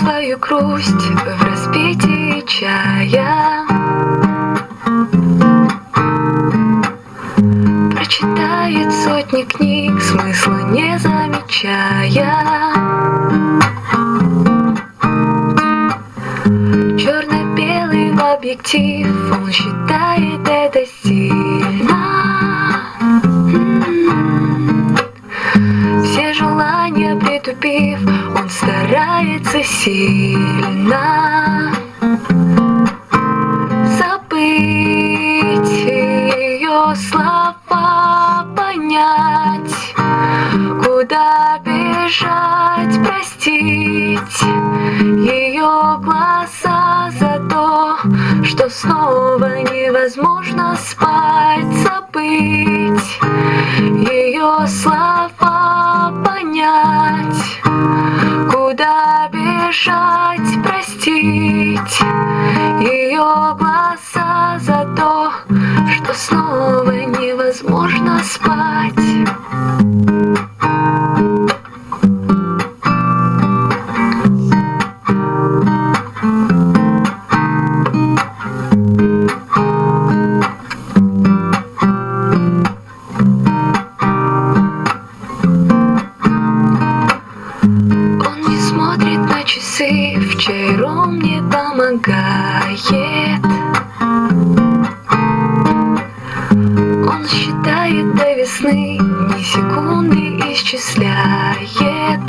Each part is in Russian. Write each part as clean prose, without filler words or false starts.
свою грусть в распитии чая. Прочитает сотни книг, смысла не замечая. Черно-белый в объектив, он считает это стильно. Все желания притупив, он старается сильно забыть ее слова, понять, куда бежать, простить ее глаза за то, что снова невозможно спать, забыть ее слова, понять, куда бежать, простить ее глаза за то, что снова невозможно спать. Часы, в чай ром не помогает. Он считает до весны, ни секунды исчисляет.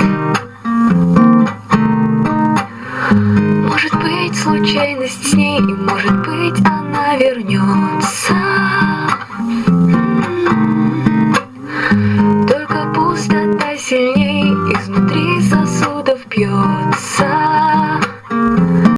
Может быть, случайность с ней, и может быть, она вернется. Только пустота сильней изнутри сосудов бьется.